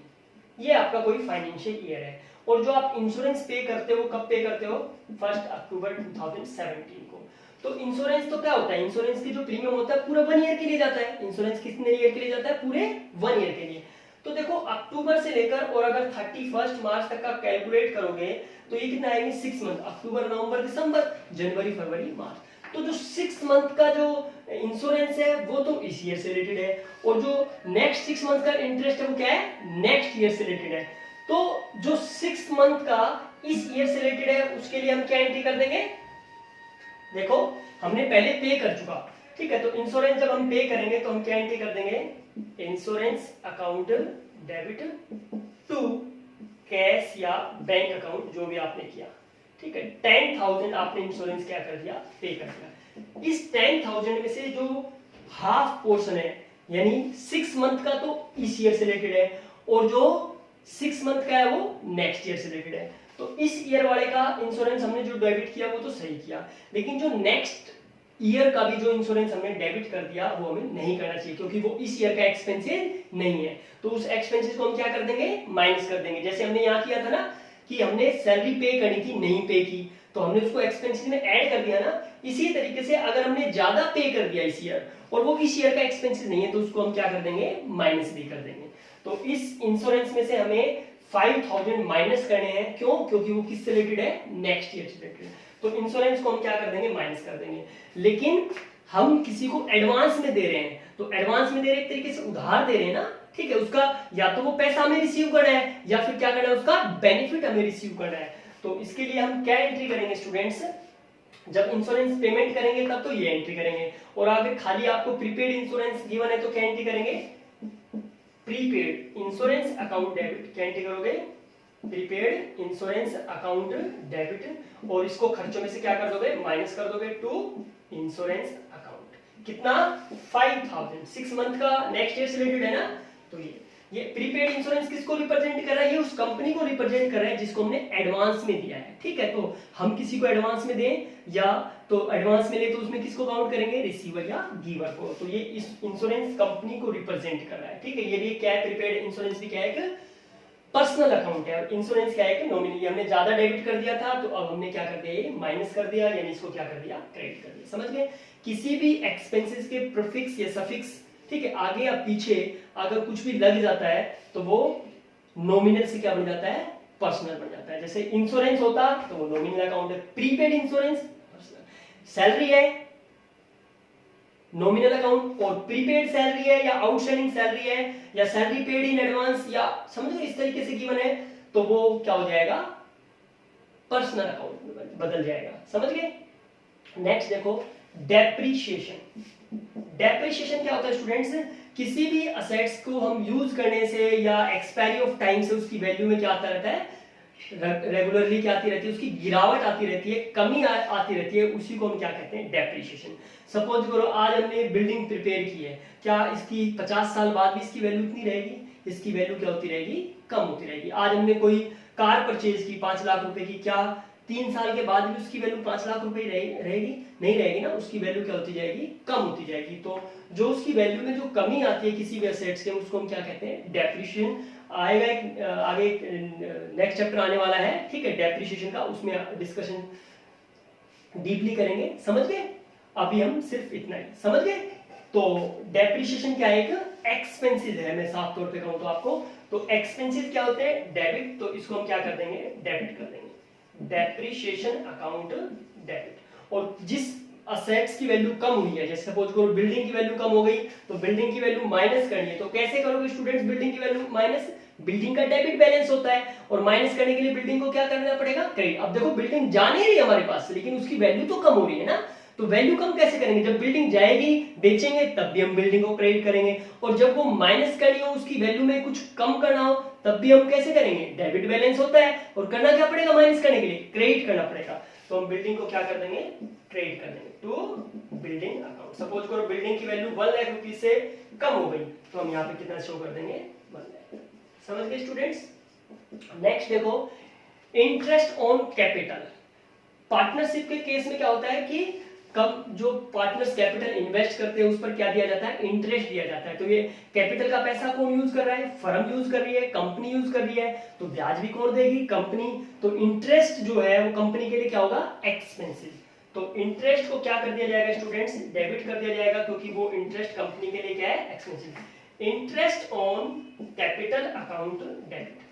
ये आपका कोई फाइनेंशियल ईयर है। और जो आप इंश्योरेंस पे करते हो, कब पे करते हो, 1 अक्टूबर 2017 को। तो इंश्योरेंस तो क्या होता है, इंश्योरेंस की जो प्रीमियम होता है पूरा 1 ईयर के लिए जाता है। इंश्योरेंस कितने ईयर के लिए जाता है, पूरे 1 ईयर के लिए। तो देखो अक्टूबर से लेकर और अगर 31 मार्च तक का कैलकुलेट करोगे तो ये कितना आएंगे, 6 मंथ, अक्टूबर नवंबर दिसंबर जनवरी फरवरी मार्च। तो जो 6 मंथ का जो इंश्योरेंस है वो तो इस ईयर से रिलेटेड है, और जो नेक्स्ट 6 मंथ का इंटरेस्ट है वो क्या है, नेक्स्ट ईयर से रिलेटेड है। तो जो 6 मंथ का इस ईयर से रिलेटेड है उसके लिए हम क्या एंट्री कर देंगे, देखो हमने पहले पे कर चुका, ठीक है। तो इंश्योरेंस जब हम पे करेंगे तो हम क्या एंट्री कर देंगे, insurance account debit to cash या बैंक अकाउंट, जो भी आपने किया, ठीक है। 10,000 आपने इंश्योरेंस क्या कर दिया, पे कर दिया। इस 10,000 में से जो हाफ पोर्शन है, यानी 6 मंथ का तो इस ईयर से रिलेटेड है, और जो 6 मंथ का है वो नेक्स्ट ईयर से रिलेटेड है। तो इस ईयर वाले का इंश्योरेंस हमने जो डेबिट किया वो तो सही किया, लेकिन जो नेक्स्ट ईयर का भी जो इंश्योरेंस हमने डेबिट कर दिया वो हमें नहीं करना चाहिए, क्योंकि वो इस ईयर का एक्सपेंसेस नहीं है। तो उस एक्सपेंसेस को हम क्या कर देंगे, माइनस कर देंगे। जैसे हमने यहाँ किया था ना कि हमने सैलरी पे करनी थी, नहीं पे की, तो हमने उसको एक्सपेंसेस में ऐड कर दिया ना। इसी तरीके से अगर हमने ज्यादा पे कर दिया इस ईयर और वो इस ईयर का एक्सपेंसेस नहीं है तो उसको हम क्या कर देंगे, माइनस भी कर देंगे। तो इस इंश्योरेंस में से हमें 5,000 माइनस करने हैं, क्यों, क्योंकि वो किससे रिलेटेड है, नेक्स्ट ईयर से रिलेटेड। तो इंश्योरेंस को हम क्या कर देंगे, माइनस कर देंगे। लेकिन हम किसी को एडवांस में दे रहे हैं, तो एडवांस में दे रहे एक तरीके से उधार दे रहे हैं ना, ठीक है। उसका या तो वो पैसा हमें रिसीव करना है या फिर क्या करना है, उसका बेनिफिट हमें रिसीव करना है। तो इसके लिए हम क्या एंट्री करेंगे स्टूडेंट्स, जब इंश्योरेंस पेमेंट करेंगे तब तो ये एंट्री करेंगे, और अगर खाली आपको प्रीपेड इंश्योरेंस गिवन है तो क्या एंट्री करेंगे, प्रीपेड इंश्योरेंस अकाउंट डेबिट, क्या एंट्री करोगे? प्रीपेड इंश्योरेंस अकाउंट डेबिट, और इसको खर्चों में से क्या कर दोगे? माइनस कर दोगे टू इंश्योरेंस अकाउंट। कितना? 5000। 6 मंथ का नेक्स्ट ईयर से रिलेटेड है ना, तो ये प्रीपेड इंश्योरेंस किसको रिप्रेजेंट कर रहा है? ये उस कंपनी को रिप्रेजेंट कर रहा है जिसको हमने एडवांस में दिया है, ठीक है। तो हम किसी को एडवांस में दें या तो एडवांस में ले तो उसमें किसको काउंट करेंगे? रिसीवर या गिवर को। तो ये इस इंश्योरेंस कंपनी को रिप्रेजेंट कर रहा है, ठीक है। ये भी क्या है? प्रीपेड इंश्योरेंस भी क्या है? एक पर्सनल अकाउंट है, और इंश्योरेंस क्या है? कि नॉमिनली हमने ज्यादा डेबिट कर दिया था, तो अब हमने क्या कर दिया? ये माइनस कर दिया, यानी इसको क्या कर दिया? क्रेडिट कर दिया। समझ गए? किसी भी एक्सपेंसेस के प्रीफिक्स या सफिक्स, ठीक है, आगे या पीछे अगर कुछ भी लग जाता है तो वो नॉमिनल से क्या बन जाता है? पर्सनल बन जाता है। जैसे इंश्योरेंस होता तो वो नॉमिनल अकाउंट है, प्रीपेड इंश्योरेंस पर्सनल। सैलरी है नॉमिनल अकाउंट, और प्रीपेड सैलरी है या आउटस्टैंडिंग सैलरी है या सैलरी पेड इन एडवांस, या समझो इस तरीके से गिवन है, तो वो क्या हो जाएगा? पर्सनल अकाउंट में बदल जाएगा। समझ गए? नेक्स्ट देखो, डेप्रीशिएशन। डेप्रीशिएशन क्या होता है स्टूडेंट्स? किसी भी असेट्स को हम यूज करने से या एक्सपायरी ऑफ टाइम से उसकी वैल्यू में क्या आता रहता है? रेगुलरली क्या आती रहती है? उसकी गिरावट आती रहती है, कमी आती रहती है, उसी को हम क्या कहते हैं? डेप्रीशिएशन। सपोज करो आज हमने बिल्डिंग प्रिपेयर की है, क्या इसकी 50 साल बाद भी इसकी वैल्यू इतनी रहेगी? इसकी वैल्यू क्या होती रहेगी? कम होती रहेगी। आज हमने कोई कार परचेज की 5 लाख रुपए की, क्या 3 साल के बाद भी उसकी वैल्यू 5 लाख रुपए रहेगी? नहीं रहेगी ना, उसकी वैल्यू क्या होती जाएगी? कम होती जाएगी। तो जो उसकी वैल्यू में जो कमी आती है किसी भी एसेट्स के, उसको हम क्या कहते हैं? डेप्रिशिएशन। आएगा एक आगे नेक्स्ट चैप्टर आने वाला है, ठीक है, डेप्रिशिएशन का, उसमें डिस्कशन डीपली करेंगे। समझ गए? अभी हम सिर्फ इतना ही समझ गए। तो डेप्रिशिएशन क्या है? एक एक्सपेंसेस है, मैं साफ तौर पे कहूं तो आपको, तो एक्सपेंसेस क्या होते हैं? डेबिट। तो इसको हम क्या कर देंगे? डेबिट कर देंगे, डेप्रिशिएशन अकाउंट डेबिट। और जिस असेट्स की वैल्यू कम हुई है, जैसे सपोज करो बिल्डिंग की वैल्यू कम हो गई, तो बिल्डिंग की वैल्यू माइनस करनी है, तो कैसे करोगे स्टूडेंट्स? बिल्डिंग की वैल्यू माइनस, बिल्डिंग का डेबिट बैलेंस होता है, और माइनस करने के लिए बिल्डिंग को क्या करना पड़ेगा? क्रेडिट। अब देखो बिल्डिंग जा नहीं रही हमारे पास, लेकिन उसकी वैल्यू तो कम हो रही है ना, तो वैल्यू कम कैसे करेंगे? जब बिल्डिंग जाएगी, बेचेंगे, तब भी हम बिल्डिंग को क्रेडिट करेंगे, और जब वो माइनस करनी हो, उसकी वैल्यू में कुछ कम करना हो, तब भी हम कैसे करेंगे? डेबिट बैलेंस होता है, और करना क्या पड़ेगा? माइनस करने के लिए क्रेडिट करना पड़ेगा। तो हम बिल्डिंग को क्या कर देंगे? क्रेडिट कर देंगे टू बिल्डिंग अकाउंट। सपोज करो बिल्डिंग की वैल्यू 1 लाख रुपीस से कम हो गई, तो हम यहाँ पे कितना शो कर देंगे? 1 लाख। समझ गए स्टूडेंट्स? नेक्स्ट देखो, इंटरेस्ट ऑन कैपिटल। पार्टनरशिप के केस में क्या होता है कि कब जो पार्टनर्स कैपिटल इन्वेस्ट करते हैं उस पर क्या दिया जाता है? इंटरेस्ट दिया जाता है। तो ये कैपिटल का पैसा कौन यूज कर रहा है? फर्म यूज कर रही है, कंपनी यूज कर रही है, तो ब्याज भी कौन देगी? कंपनी। तो इंटरेस्ट जो है वो कंपनी के लिए क्या होगा? एक्सपेंसिव। तो इंटरेस्ट को क्या कर दिया जाएगा स्टूडेंट्स? डेबिट कर दिया जाएगा, क्योंकि वो इंटरेस्ट कंपनी के लिए क्या है? Expensive. Interest on capital account debit.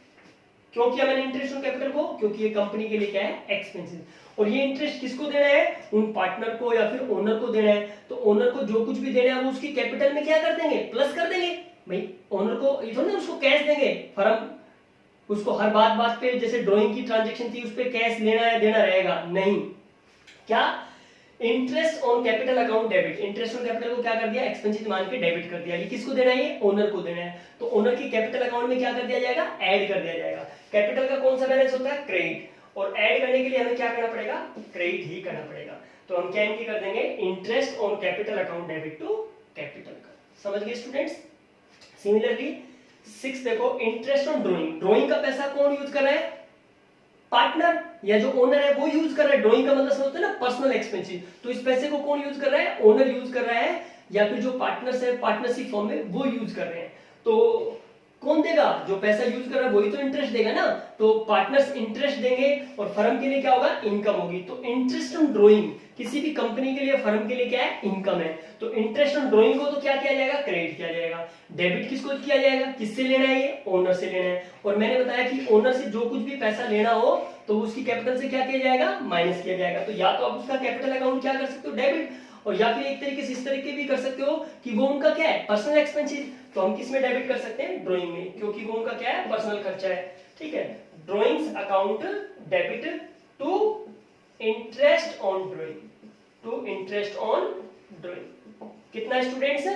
क्यों किया मैंने इंटरेस्ट ऑन कैपिटल को? क्योंकि ये कंपनी के लिए क्या है? एक्सपेंसिव। और ये इंटरेस्ट किसको देना है? उन पार्टनर को या फिर ओनर को देना है। तो ओनर को जो कुछ भी देना है वो उसकी कैपिटल में क्या कर देंगे? प्लस कर देंगे। भाई ओनर को ये थोड़ा ना उसको कैश देंगे, फर्म उसको हर बात पे जैसे ड्राइंग की ट्रांजैक्शन थी उस पे कैश लेना है देना रहेगा नहीं। क्या? Interest on capital account debit. Interest on capital को क्या कर दिया? एक्सपेंसिव मान के डेबिट कर दिया। ये किसको देना है? ये ओनर को देना है। तो ओनर की कैपिटल अकाउंट में क्या कर दिया जाएगा? ऐड कर दिया जाएगा। कैपिटल का कौन सा बैलेंस होता है? क्रेडिट। और ऐड करने के लिए हमें क्या करना पड़ेगा? क्रेडिट ही करना पड़ेगा। तो हम क्या एंट्री कर देंगे? Interest on capital account debit to capital का। समझ गए स्टूडेंट्स? सिमिलरली 6 देखो, इंटरेस्ट ऑन ड्राइंग। ड्राइंग का पैसा कौन यूज कर रहा है? पार्टनर या जो ओनर है वो यूज कर रहा है। ड्राइंग का मतलब समझते हैं ना, पर्सनल एक्सपेंसिव। तो इस पैसे को कौन यूज कर रहा है? ओनर यूज कर रहा है, या फिर जो पार्टनर्स है पार्टनरशिप फॉर्म में वो यूज कर रहे हैं। तो कौन देगा? जो पैसा यूज कर रहा है वही तो इंटरेस्ट देगा ना। तो पार्टनर्स इंटरेस्ट देंगे और फर्म के लिए क्या होगा? इनकम होगी। तो इंटरेस्ट ऑन ड्राइंग किसी भी कंपनी के लिए, फर्म के लिए क्या है? इनकम है। तो इंटरेस्ट ऑन ड्राइंग को तो क्या किया जाएगा? क्रेडिट किया जाएगा। डेबिट किसको किया जाएगा? किससे लेना है? ये ओनर से लेना है। और मैंने बताया कि ओनर से जो कुछ भी पैसा लेना हो तो उसकी कैपिटल से क्या किया जाएगा? माइनस किया जाएगा। तो या तो आप उसका कैपिटल अकाउंट क्या कर सकते हो? डेबिट। और या फिर एक तरीके से इस तरीके भी कर सकते हो कि वो उनका क्या है? Personal expensive. तो हम किस में डेबिट कर सकते हैं? ड्राइंग में, क्योंकि वो उनका क्या है? पर्सनल खर्चा है। ठीक है, drawings account debit to interest on drawing, to interest on drawing. कितना स्टूडेंट्स?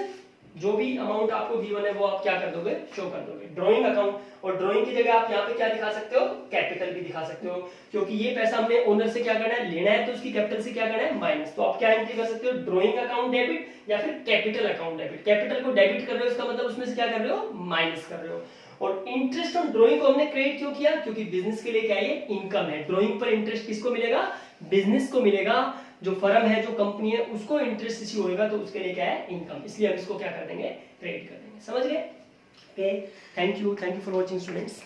जो भी अमाउंट आपको V1 है वो आप क्या कर दोगे, शो कर दोगे ड्राइंग अकाउंट, और ड्राइंग की जगह आप यहाँ पे क्या दिखा सकते हो, कैपिटल भी दिखा सकते हो, क्योंकि ये पैसा हमने ओनर से क्या करना है, लेना है, तो उसकी कैपिटल से क्या करना है, माइनस। तो आप क्या एंट्री कर सकते हो, ड्राइंग अकाउंट डेबिट या फिर कैपिटल अकाउंट डेबिट। कैपिटल को डेबिट कर रहे हो, इसका मतलब उसमें से क्या कर रहे हो, माइनस कर रहे हो। और इंटरेस्ट ऑन ड्राइंग को हमने क्रेडिट क्यों किया, क्योंकि बिजनेस के लिए क्या ये इनकम है। ड्राइंग पर इंटरेस्ट किसको मिलेगा, बिजनेस को मिलेगा, जो फर्म है, जो कंपनी है, उसको इंटरेस्ट इश्यू होगा, तो उसके लिए क्या है, इनकम। इसलिए हम इसको क्या कर देंगे, क्रेडिट कर देंगे। समझ गए? Okay, thank you for watching students.